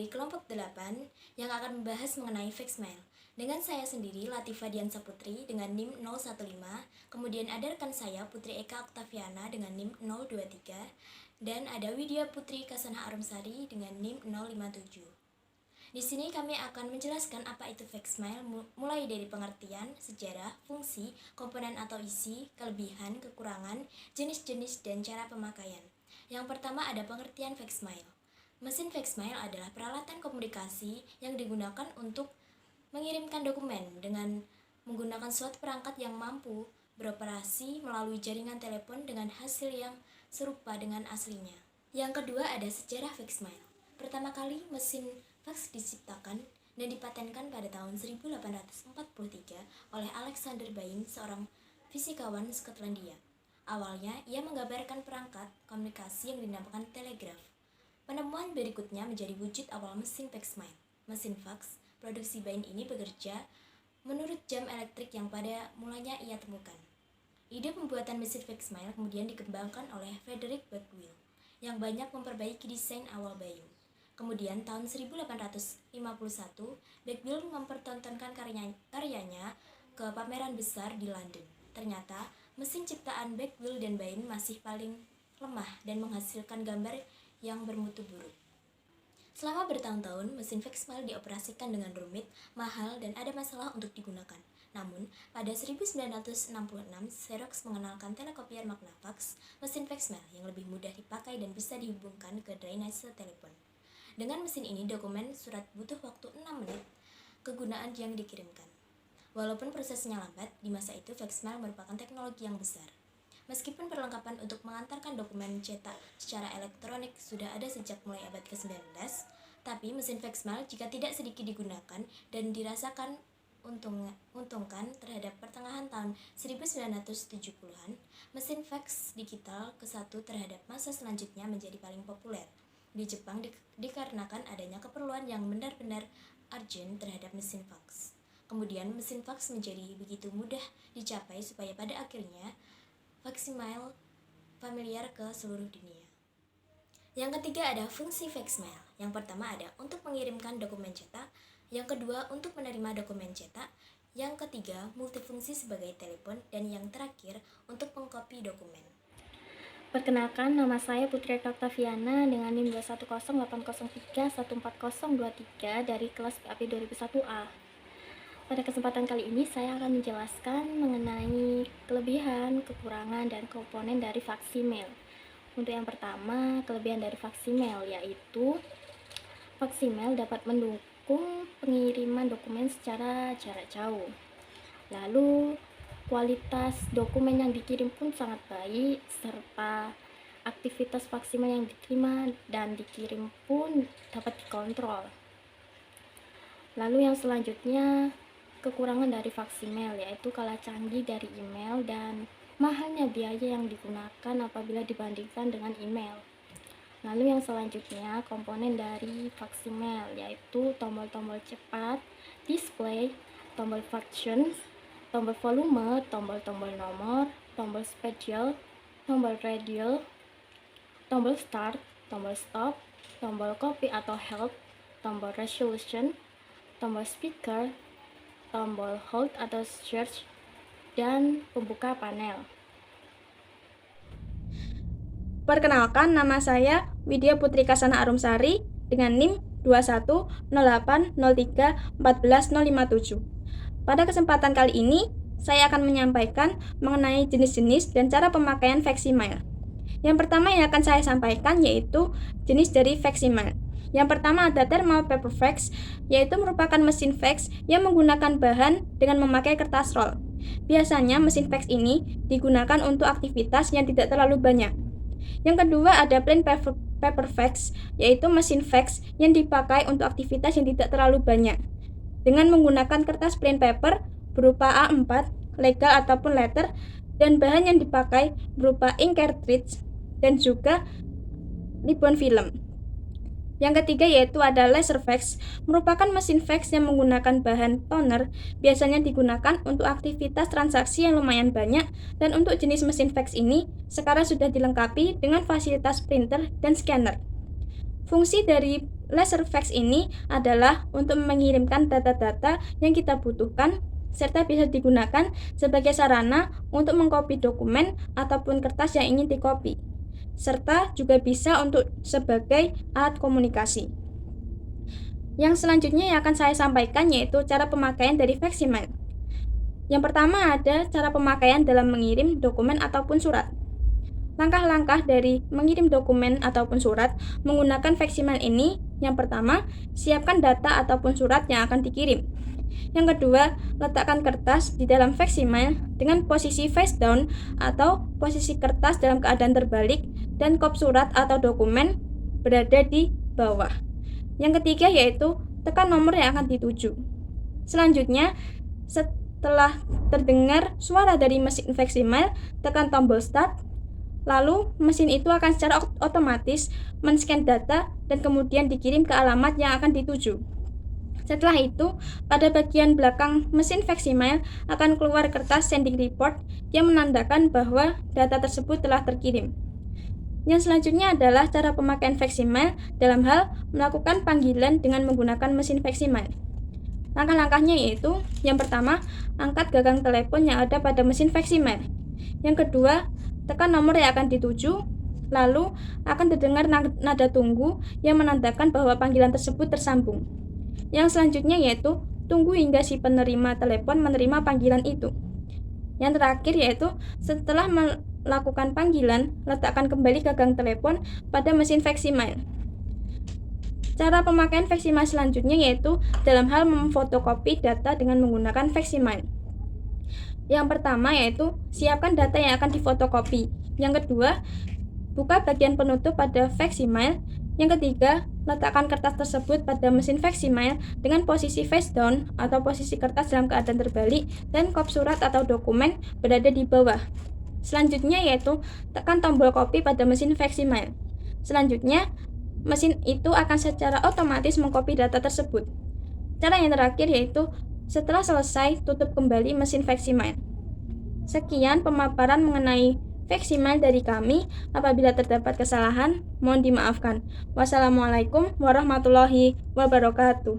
dari kelompok 8 yang akan membahas mengenai faxmail. Dengan saya sendiri, Latifah Diansa Putri dengan NIM 015, kemudian ada rekan saya Putri Eka Oktaviana dengan NIM 023, dan ada Widya Putri Kasana Arumsari dengan NIM 057. Di sini kami akan menjelaskan apa itu faxmail mulai dari pengertian, sejarah, fungsi, komponen atau isi, kelebihan, kekurangan, jenis-jenis, dan cara pemakaian. Yang pertama ada pengertian faxmail. Mesin faxmail adalah peralatan komunikasi yang digunakan untuk mengirimkan dokumen dengan menggunakan suatu perangkat yang mampu beroperasi melalui jaringan telepon dengan hasil yang serupa dengan aslinya. Yang kedua ada sejarah faxmail. Pertama kali mesin fax diciptakan dan dipatenkan pada tahun 1843 oleh Alexander Bain, seorang fisikawan Skotlandia. Awalnya, ia menggambarkan perangkat komunikasi yang dinamakan telegraf. Penemuan berikutnya menjadi wujud awal mesin faxmail. Mesin fax produksi Bain ini bekerja menurut jam elektrik yang pada mulanya ia temukan. Ide pembuatan mesin faxmail kemudian dikembangkan oleh Frederick Becquerel yang banyak memperbaiki desain awal Bain. Kemudian tahun 1851, Becquerel mempertontonkan karyanya ke pameran besar di London. Ternyata, mesin ciptaan Becquerel dan Bain masih paling lemah dan menghasilkan gambar yang bermutu buruk. Selama bertahun-tahun, mesin faxmail dioperasikan dengan rumit, mahal, dan ada masalah untuk digunakan. Namun, pada 1966, Xerox mengenalkan telekopier Magnavox, mesin faxmail yang lebih mudah dipakai dan bisa dihubungkan ke drainase telepon. Dengan mesin ini, dokumen surat butuh waktu 6 menit kegunaan yang dikirimkan. Walaupun prosesnya lambat, di masa itu faxmail merupakan teknologi yang besar. Meskipun perlengkapan untuk mengantarkan dokumen cetak secara elektronik sudah ada sejak mulai abad ke-19, tapi mesin faxmail jika tidak sedikit digunakan dan dirasakan untungkan terhadap pertengahan tahun 1970-an, mesin fax digital ke-1 terhadap masa selanjutnya menjadi paling populer. Di Jepang dikarenakan adanya keperluan yang benar-benar urgent terhadap mesin fax. Kemudian mesin fax menjadi begitu mudah dicapai supaya pada akhirnya faxmail familiar ke seluruh dunia. Yang ketiga ada fungsi faxmail. Yang pertama ada untuk mengirimkan dokumen cetak, yang kedua untuk menerima dokumen cetak, yang ketiga multifungsi sebagai telepon, dan yang terakhir untuk mengkopi dokumen. Perkenalkan, nama saya Putri Eka Oktaviana dengan NIM 21080314023 dari kelas PAP 2001A. Pada kesempatan kali ini saya akan menjelaskan mengenai kelebihan, kekurangan, dan komponen dari faxmail. Untuk yang pertama, kelebihan dari faxmail yaitu faxmail dapat mendukung pengiriman dokumen secara jarak jauh. Lalu, kualitas dokumen yang dikirim pun sangat baik, serta aktivitas faxmail yang diterima dan dikirim pun dapat dikontrol. Lalu yang selanjutnya, kekurangan dari faxmail yaitu kalah canggih dari email dan mahalnya biaya yang digunakan apabila dibandingkan dengan email. Lalu yang selanjutnya, komponen dari faxmail yaitu tombol-tombol cepat, display, tombol function, tombol volume, tombol-tombol nomor, tombol spesial, tombol radial, tombol start, tombol stop, tombol copy atau help, tombol resolution, tombol speaker, tombol hold atau search, dan pembuka panel. Perkenalkan, nama saya Widya Putri Kasana Arumsari dengan NIM 21080314057. Pada kesempatan kali ini, saya akan menyampaikan mengenai jenis-jenis dan cara pemakaian faxmail. Yang pertama yang akan saya sampaikan yaitu jenis dari faxmail. Yang pertama ada thermal paper fax, yaitu merupakan mesin fax yang menggunakan bahan dengan memakai kertas roll. Biasanya mesin fax ini digunakan untuk aktivitas yang tidak terlalu banyak. Yang kedua ada plain paper fax, yaitu mesin fax yang dipakai untuk aktivitas yang tidak terlalu banyak. Dengan menggunakan kertas plain paper berupa A4, legal ataupun letter, dan bahan yang dipakai berupa ink cartridge dan juga ribbon film. Yang ketiga yaitu ada laser fax, merupakan mesin fax yang menggunakan bahan toner, biasanya digunakan untuk aktivitas transaksi yang lumayan banyak, dan untuk jenis mesin fax ini sekarang sudah dilengkapi dengan fasilitas printer dan scanner. Fungsi dari laser fax ini adalah untuk mengirimkan data-data yang kita butuhkan serta bisa digunakan sebagai sarana untuk mengcopy dokumen ataupun kertas yang ingin dikopi, serta juga bisa untuk sebagai alat komunikasi. Yang selanjutnya yang akan saya sampaikan yaitu cara pemakaian dari fax email. Yang pertama ada cara pemakaian dalam mengirim dokumen ataupun surat. Langkah-langkah dari mengirim dokumen ataupun surat menggunakan fax email ini, yang pertama, siapkan data ataupun surat yang akan dikirim. Yang kedua, letakkan kertas di dalam fax email dengan posisi face down atau posisi kertas dalam keadaan terbalik dan kop surat atau dokumen berada di bawah. Yang ketiga yaitu tekan nomor yang akan dituju. Selanjutnya, setelah terdengar suara dari mesin fax email, tekan tombol start. Lalu, mesin itu akan secara otomatis men-scan data dan kemudian dikirim ke alamat yang akan dituju. Setelah itu, pada bagian belakang mesin fax email akan keluar kertas sending report yang menandakan bahwa data tersebut telah terkirim. Yang selanjutnya adalah cara pemakaian fax email dalam hal melakukan panggilan dengan menggunakan mesin fax email. Langkah-langkahnya yaitu, yang pertama, angkat gagang telepon yang ada pada mesin fax email. Yang kedua, tekan nomor yang akan dituju, lalu akan terdengar nada tunggu yang menandakan bahwa panggilan tersebut tersambung. Yang selanjutnya yaitu tunggu hingga si penerima telepon menerima panggilan itu. Yang terakhir yaitu setelah melakukan panggilan, letakkan kembali gagang telepon pada mesin fax email. Cara pemakaian fax email selanjutnya yaitu dalam hal memfotokopi data dengan menggunakan fax email. Yang pertama yaitu siapkan data yang akan difotokopi. Yang kedua, buka bagian penutup pada fax email. Yang ketiga, letakkan kertas tersebut pada mesin fax email dengan posisi face down atau posisi kertas dalam keadaan terbalik dan kop surat atau dokumen berada di bawah. Selanjutnya yaitu tekan tombol copy pada mesin fax email. Selanjutnya, mesin itu akan secara otomatis mengcopy data tersebut. Cara yang terakhir yaitu setelah selesai, tutup kembali mesin fax email. Sekian pemaparan mengenai fax email dari kami. Apabila terdapat kesalahan, mohon dimaafkan. Wassalamualaikum warahmatullahi wabarakatuh.